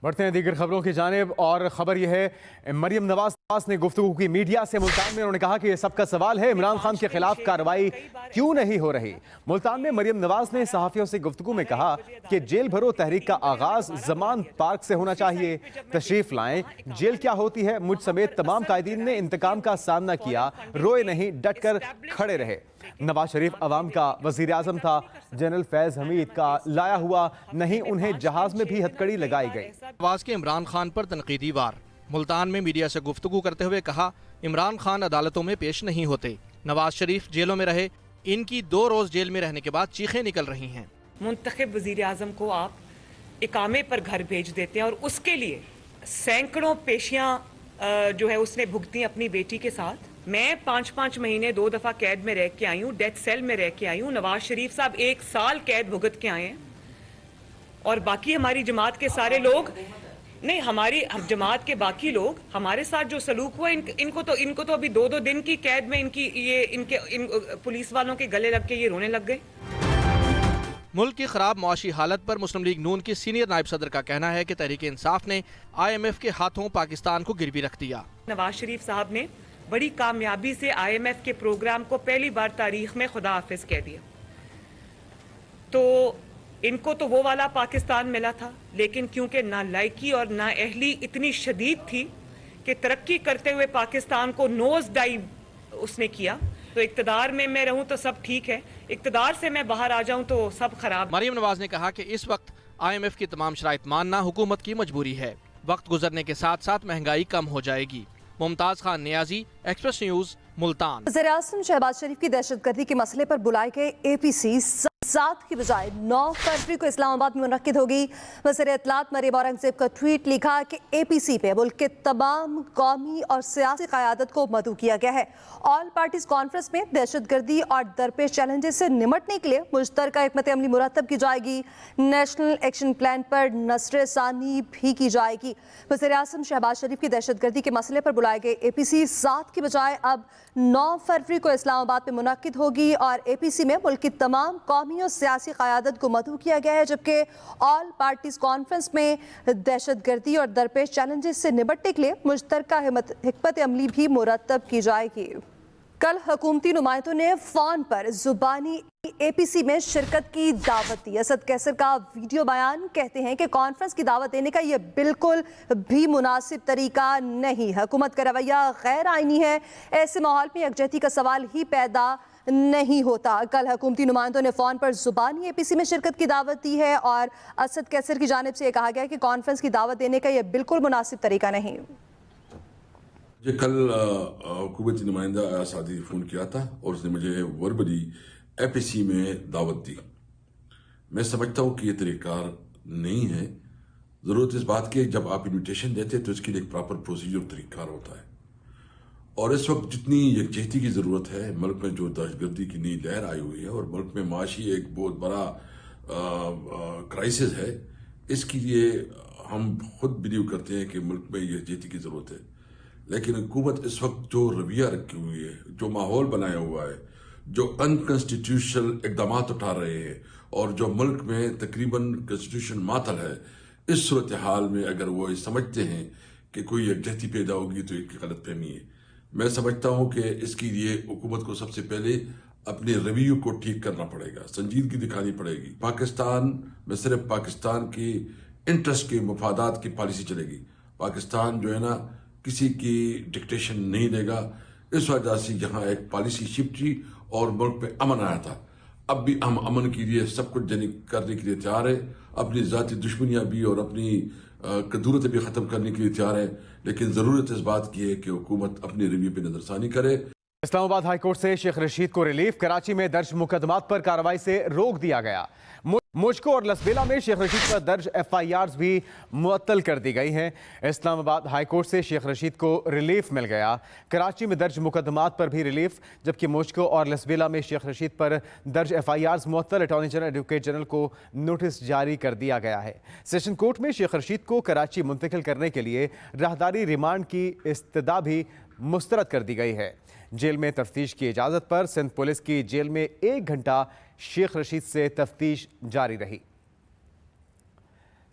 بڑھتے ہیں دیگر خبروں کی جانب، اور خبر یہ ہے مریم نواز نے گفتگو کی میڈیا سے ملتان میں۔ انہوں نے کہا کہ یہ سب کا سوال ہے عمران خان کے خلاف کارروائی کیوں نہیں ہو رہی۔ ملتان میں مریم نواز نے صحافیوں سے گفتگو میں کہا کہ جیل بھرو تحریک کا آغاز زمان پارک سے ہونا چاہیے، تشریف لائیں، جیل کیا ہوتی ہے۔ مجھ سمیت تمام قائدین نے انتقام کا سامنا کیا، روئے نہیں، ڈٹ کر کھڑے رہے۔ نواز شریف عوام کا وزیر اعظم تھا، جنرل فیض حمید کا لایا ہوا نہیں، انہیں جہاز میں بھی ہتھکڑی لگائی گئی۔ نواز کے عمران خان پر تنقیدی وار۔ ملتان میں میڈیا سے گفتگو کرتے ہوئے کہا عمران خان عدالتوں میں پیش نہیں ہوتے، نواز شریف جیلوں میں رہے، ان کی 2 روز جیل میں رہنے کے بعد چیخیں نکل رہی ہیں۔ منتخب وزیر اعظم کو آپ اقامے پر گھر بھیج دیتے ہیں اور اس کے لیے سینکڑوں پیشیاں جو ہے اس نے بھگتی اپنی بیٹی کے ساتھ۔ میں 5 مہینے 2 دفعہ قید میں رہ کے آئی ہوں، ڈیتھ سیل میں رہ کے آئی ہوں۔ نواز شریف صاحب 1 سال قید بھگت کے آئے ہیں، اور باقی ہماری جماعت کے سارے لوگ نہیں، ہماری جماعت کے باقی لوگ ہمارے ساتھ جو سلوک ہوا ان کو تو ابھی 2 دن کی قید میں ان پولیس والوں کے گلے لگ کے یہ رونے لگ گئے۔ ملک کی خراب معاشی حالت پر مسلم لیگ نون کی سینئر نائب صدر کا کہنا ہے کہ تحریک انصاف نے IMF کے ہاتھوں پاکستان کو گروی رکھ دیا۔ نواز شریف صاحب نے بڑی کامیابی سے IMF کے پروگرام کو پہلی بار تاریخ میں خدا حافظ کہہ دیا، تو ان کو تو وہ والا پاکستان ملا تھا، لیکن کیونکہ نالائکی اور نااہلی اتنی شدید تھی کہ ترقی کرتے ہوئے پاکستان کو نوز ڈائیو اس نے کیا۔ تو اقتدار میں رہوں تو سب ٹھیک ہے، اقتدار سے میں باہر آ جاؤں تو سب خراب۔ مریم نواز نے کہا کہ اس وقت IMF کی تمام شرائط ماننا حکومت کی مجبوری ہے، وقت گزرنے کے ساتھ ساتھ مہنگائی کم ہو جائے گی۔ ممتاز خان نیازی، ایکسپریس نیوز، ملتان۔ وزیر اعظم شہباز شریف کی دہشت گردی کے مسئلے پر بلائے گئے APC 7 کی بجائے 9 فروری کو اسلام آباد میں منعقد ہوگی۔ وزیر اطلاعات مریم اورنگزیب کا ٹویٹ لکھا کہ APC پہ ملک کے تمام قومی اور سیاسی قیادت کو مدعو کیا گیا ہے۔ آل پارٹیز کانفرنس میں دہشت گردی اور درپیش چیلنجز سے نمٹنے کے لیے مشترکہ حکمت عملی مرتب کی جائے گی۔ نیشنل ایکشن پلان پر نظر ثانی بھی کی جائے گی۔ وزیر اعظم شہباز شریف کی دہشت گردی کے مسئلے پر بلائے گئے APC 7 کی بجائے اب 9 فروری کو اسلام آباد میں منعقد ہوگی، اور APC میں ملک کی تمام قومی اور سیاسی قیادت کو مدعو کیا گیا ہے، جبکہ آل پارٹیز کانفرنس میں دہشت گردی اور درپیش چیلنجز سے نمٹنے کے لیے مشترکہ حکمت عملی بھی مرتب کی جائے گی۔ کل حکومتی نمائندوں نے فون پر زبانی APC میں شرکت کی دعوت دی۔ اسد کیسر کا ویڈیو بیان کہتے ہیں کہ کانفرنس کی دعوت دینے کا یہ بالکل بھی مناسب طریقہ نہیں، حکومت کا رویہ غیر آئینی ہے، ایسے ماحول میں یکجہتی کا سوال ہی پیدا نہیں ہوتا۔ کل حکومتی نمائندوں نے فون پر زبانی APC میں شرکت کی دعوت دی ہے، اور اسد کیسر کی جانب سے یہ کہا گیا کہ کانفرنس کی دعوت دینے کا یہ بالکل مناسب طریقہ نہیں۔ مجھے کل حکومتی نمائندہ اسادی نے فون کیا تھا اور اس نے مجھے وربلی APC میں دعوت دی۔ میں سمجھتا ہوں کہ یہ طریقہ کار نہیں ہے۔ ضرورت اس بات کی جب آپ انویٹیشن دیتے تو اس کے لیے ایک پراپر پروسیجر طریقہ کار ہوتا ہے، اور اس وقت جتنی یکجہتی کی ضرورت ہے، ملک میں جو دہشت گردی کی نئی لہر آئی ہوئی ہے اور ملک میں معاشی ایک بہت بڑا کرائسس ہے، اس کے لیے ہم خود بلیو کرتے ہیں کہ ملک میں یکجہتی کی ضرورت ہے، لیکن حکومت اس وقت جو رویہ رکھی ہوئی ہے، جو ماحول بنایا ہوا ہے، جو انکانسٹیٹیوشنل اقدامات اٹھا رہے ہیں، اور جو ملک میں تقریباً کنسٹیٹیوشن معطل ہے، اس صورتحال میں اگر وہ سمجھتے ہیں کہ کوئی یکجہتی پیدا ہوگی تو ایک غلط فہمی ہے۔ میں سمجھتا ہوں کہ اس کے لیے حکومت کو سب سے پہلے اپنے رویے کو ٹھیک کرنا پڑے گا، سنجیدگی دکھانی پڑے گی۔ پاکستان میں صرف پاکستان کی انٹرسٹ کے مفادات کی پالیسی چلے گی۔ پاکستان جو ہے نا کسی کی ڈکٹیشن نہیں دے گا۔ اس وجہ سے یہاں ایک پالیسی شفٹ ہوئی اور ملک میں امن آیا تھا۔ اب بھی ہم امن کے لیے سب کچھ کرنے کے لیے تیار ہیں، اپنی ذاتی دشمنیاں بھی اور اپنی کدورتیں بھی ختم کرنے کے لیے تیار ہیں، لیکن ضرورت اس بات کی ہے کہ حکومت اپنے رویے پہ نظر ثانی کرے۔ اسلام آباد ہائی کورٹ سے شیخ رشید کو ریلیف۔ کراچی میں درج مقدمات پر کارروائی سے روک دیا گیا۔ مشکو اور لسبیلا میں شیخ رشید پر درج FIRs بھی معطل کر دی گئی ہیں۔ اسلام آباد ہائی کورٹ سے شیخ رشید کو ریلیف مل گیا۔ کراچی میں درج مقدمات پر بھی ریلیف، جبکہ مشکو اور لسبیلا میں شیخ رشید پر درج FIRs معطل۔ اٹارنی جنرل ایڈوکیٹ جنرل کو نوٹس جاری کر دیا گیا ہے۔ سیشن کورٹ میں شیخ رشید کو کراچی منتقل کرنے کے لیے راہداری ریمانڈ کی استدعا بھی مسترد کر دی گئی ہے۔ جیل میں تفتیش کی اجازت پر سندھ پولیس کی جیل میں 1 گھنٹہ شیخ رشید سے تفتیش جاری رہی۔